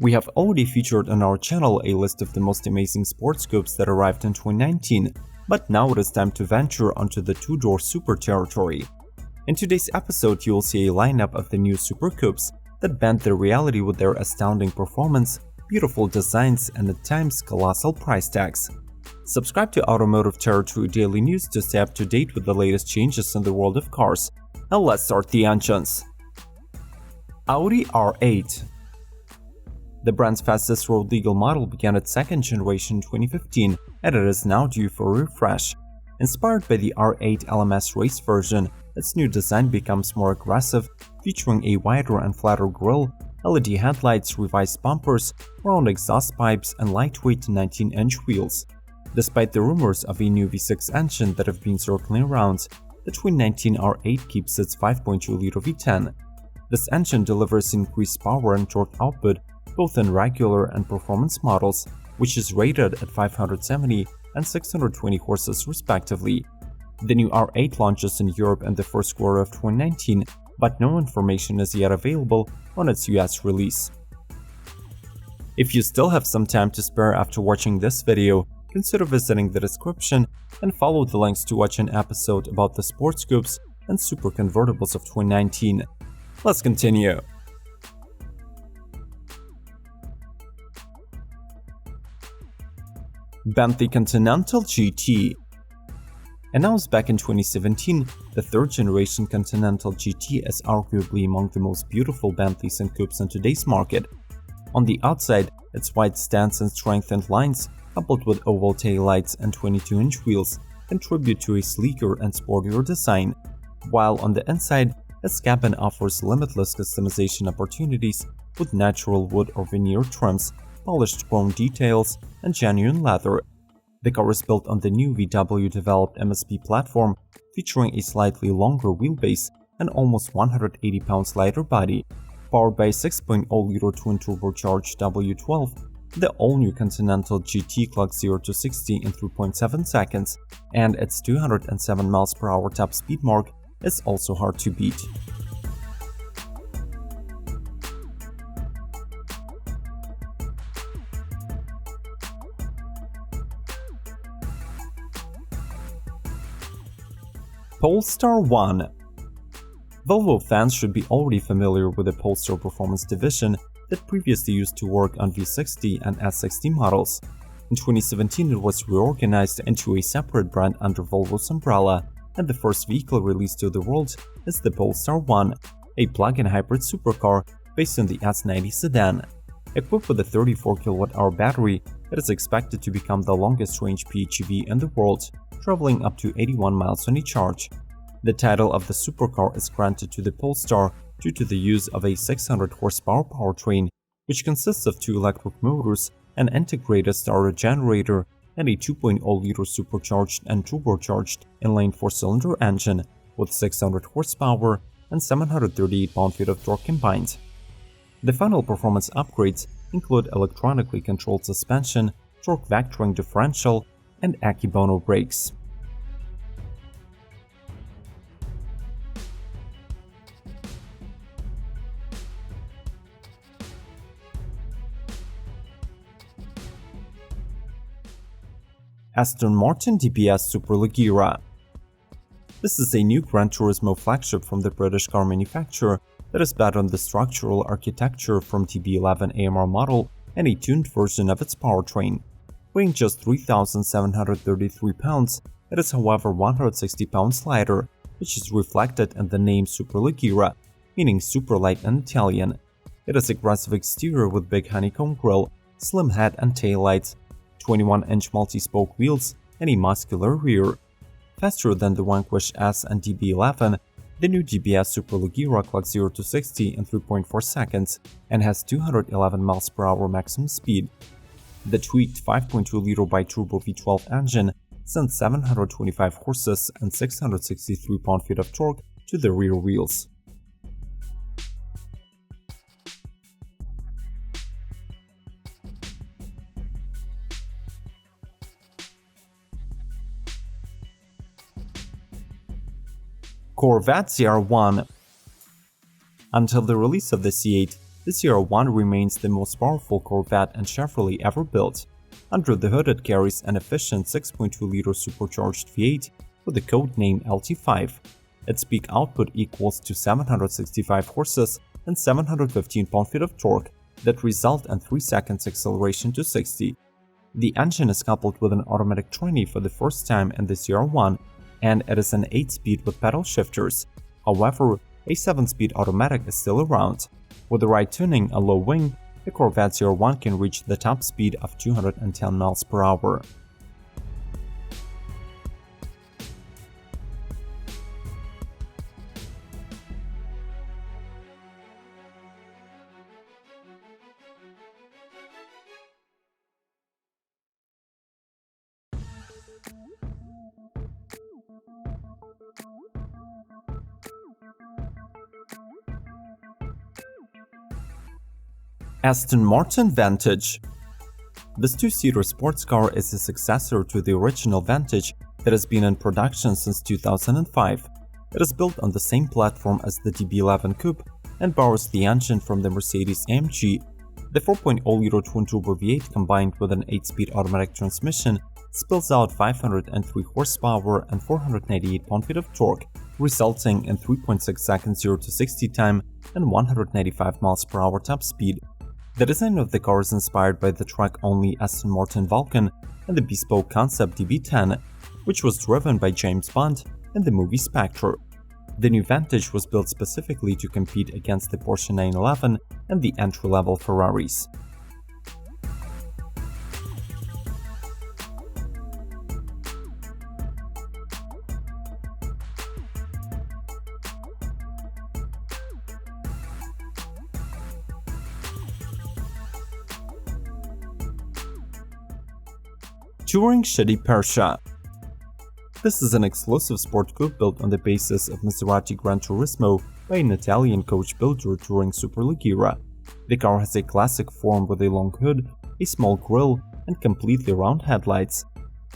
We have already featured on our channel a list of the most amazing sports coupes that arrived in 2019, but now it is time to venture onto the two-door super territory. In today's episode, you will see a lineup of the new super coupes that bend the reality with their astounding performance, beautiful designs, and at times colossal price tags. Subscribe to Automotive Territory Daily News to stay up to date with the latest changes in the world of cars. Now let's start the engines. Audi R8. The brand's fastest road legal model began its second generation in 2015, and it is now due for a refresh. Inspired by the R8 LMS race version, its new design becomes more aggressive, featuring a wider and flatter grille, LED headlights, revised bumpers, round exhaust pipes, and lightweight 19-inch wheels. Despite the rumors of a new V6 engine that have been circling around, the 2019 R8 keeps its 5.2-liter V10. This engine delivers increased power and torque output both in regular and performance models, which is rated at 570 and 620 horses respectively. The new R8 launches in Europe in the first quarter of 2019, but no information is yet available on its US release. If you still have some time to spare after watching this video, consider visiting the description and follow the links to watch an episode about the sports coupes and super convertibles of 2019. Let's continue. Bentley Continental GT. Announced back in 2017, the third-generation Continental GT is arguably among the most beautiful Bentleys and coupes in today's market. On the outside, its wide stance and strengthened lines, coupled with oval taillights and 22-inch wheels, contribute to a sleeker and sportier design, while on the inside, its cabin offers limitless customization opportunities with natural wood or veneer trims, polished chrome details, and genuine leather. The car is built on the new VW-developed MSP platform, featuring a slightly longer wheelbase and almost 180 pounds lighter body. Powered by a 6.0-liter twin-turbocharged W12, the all-new Continental GT clocks 0 to 60 in 3.7 seconds, and its 207 mph top speed mark is also hard to beat. Polestar 1. Volvo fans should be already familiar with the Polestar performance division that previously used to work on V60 and S60 models. In 2017, it was reorganized into a separate brand under Volvo's umbrella, and the first vehicle released to the world is the Polestar 1, a plug-in hybrid supercar based on the S90 sedan. Equipped with a 34 kWh battery, it is expected to become the longest-range PHEV in the world, traveling up to 81 miles on a charge. The title of the supercar is granted to the Polestar due to the use of a 600 horsepower powertrain, which consists of two electric motors, an integrated starter generator, and a 2.0-liter supercharged and turbocharged inline four-cylinder engine with 600 horsepower and 738 pound-feet of torque combined. The final performance upgrades include electronically controlled suspension, torque vectoring differential, and Akebono brakes. Aston Martin DBS Superleggera. This is a new Gran Turismo flagship from the British car manufacturer that is based on the structural architecture from TB11 AMR model and a tuned version of its powertrain. Weighing just 3,733 pounds, it is however 160 pounds lighter, which is reflected in the name Superleggera, meaning super light in Italian. It has aggressive exterior with big honeycomb grille, slim head and taillights, 21-inch multi-spoke wheels, and a muscular rear. Faster than the Vanquish S and DB11, the new DBS Superleggera clocks 0 to 60 in 3.4 seconds and has 211 mph maximum speed. The tweaked 5.2-liter bi-turbo V12 engine sends 725 horses and 663 pound-feet of torque to the rear wheels. Corvette ZR1. Until the release of the C8, the ZR1 remains the most powerful Corvette and Chevrolet ever built. Under the hood it carries an efficient 6.2-liter supercharged V8 with the code name LT5. Its peak output equals to 765 horses and 715 pound-feet of torque that result in 3 seconds acceleration to 60. The engine is coupled with an automatic tranny for the first time in the ZR1, and it is an 8-speed with pedal shifters. However, a 7-speed automatic is still around. With the right tuning and low wing, the Corvette ZR1 can reach the top speed of 210 miles per hour. Aston Martin Vantage. This two-seater sports car is a successor to the original Vantage that has been in production since 2005. It is built on the same platform as the DB11 Coupe and borrows the engine from the Mercedes-AMG. The 4.0-liter twin-turbo V8 combined with an 8-speed automatic transmission spills out 503 horsepower and 498 pound-feet of torque, resulting in 3.6 seconds 0 to 60 time and 195 miles per hour top speed. The design of the car is inspired by the track-only Aston Martin Vulcan and the bespoke concept DB10, which was driven by James Bond in the movie Spectre. The new Vantage was built specifically to compete against the Porsche 911 and the entry-level Ferraris. Touring Sciadipersia. This is an exclusive sport coupe built on the basis of Maserati Gran Turismo by an Italian coach builder Touring Superleggera. The car has a classic form with a long hood, a small grille, and completely round headlights.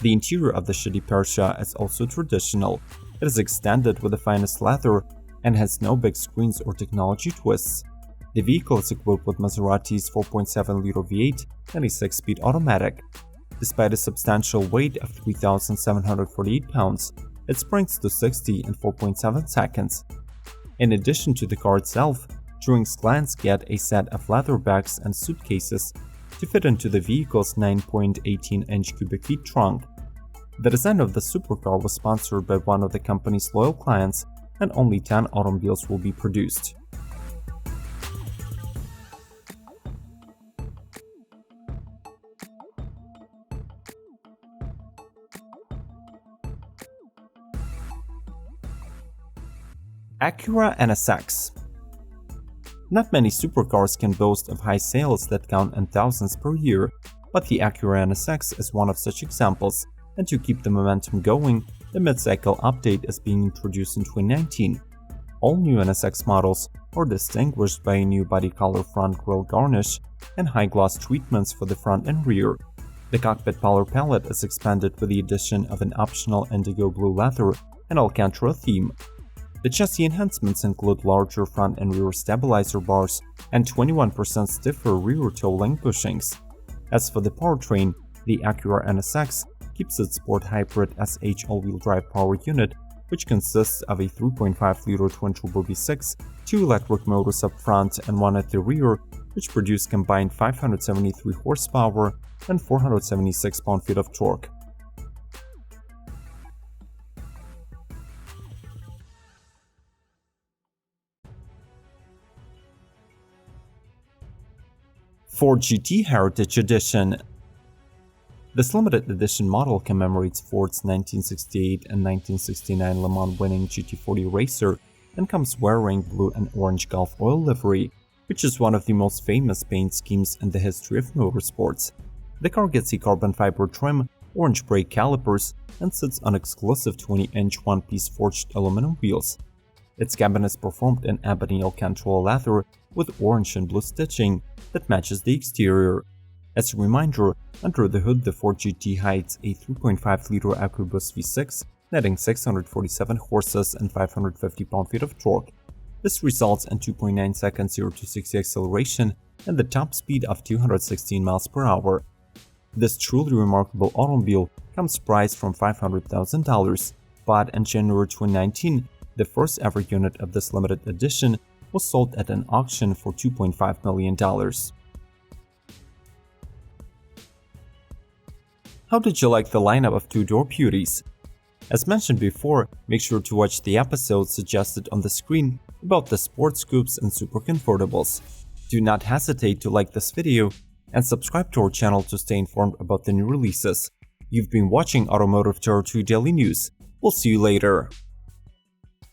The interior of the Sciadipersia is also traditional. It is extended with the finest leather and has no big screens or technology twists. The vehicle is equipped with Maserati's 4.7-liter V8 and a 6-speed automatic. Despite a substantial weight of 3,748 pounds, it springs to 60 in 4.7 seconds. In addition to the car itself, Touring's clients get a set of leather bags and suitcases to fit into the vehicle's 9.18-inch cubic feet trunk. The design of the supercar was sponsored by one of the company's loyal clients, and only 10 automobiles will be produced. Acura NSX. Not many supercars can boast of high sales that count in thousands per year, but the Acura NSX is one of such examples, and to keep the momentum going, the mid-cycle update is being introduced in 2019. All new NSX models are distinguished by a new body color front grille garnish and high-gloss treatments for the front and rear. The cockpit color palette is expanded with the addition of an optional indigo blue leather and Alcantara theme. The chassis enhancements include larger front and rear stabilizer bars and 21% stiffer rear toe-length bushings. As for the powertrain, the Acura NSX keeps its sport hybrid SH all-wheel drive power unit, which consists of a 3.5-liter twin-turbo V6, 2 electric motors up front and 1 at the rear, which produce combined 573 horsepower and 476 pound-feet of torque. Ford GT Heritage Edition. This limited edition model commemorates Ford's 1968 and 1969 Le Mans winning GT40 racer and comes wearing blue and orange Gulf oil livery, which is one of the most famous paint schemes in the history of motorsports. The car gets a carbon fiber trim, orange brake calipers, and sits on exclusive 20-inch one-piece forged aluminum wheels. Its cabin is performed in ebony Alcantara leather with orange and blue stitching that matches the exterior. As a reminder, under the hood the Ford GT hides a 3.5-liter EcoBoost V6, netting 647 horses and 550 pound-feet of torque. This results in 2.9 seconds 0 to 60 acceleration and the top speed of 216 miles per hour. This truly remarkable automobile comes priced from $500,000, but in January 2019, the first ever unit of this limited edition was sold at an auction for $2.5 million. How did you like the lineup of two-door beauties? As mentioned before, make sure to watch the episode suggested on the screen about the sports coupes and super convertibles. Do not hesitate to like this video and subscribe to our channel to stay informed about the new releases. You've been watching Automotive Territory Daily News. We'll see you later.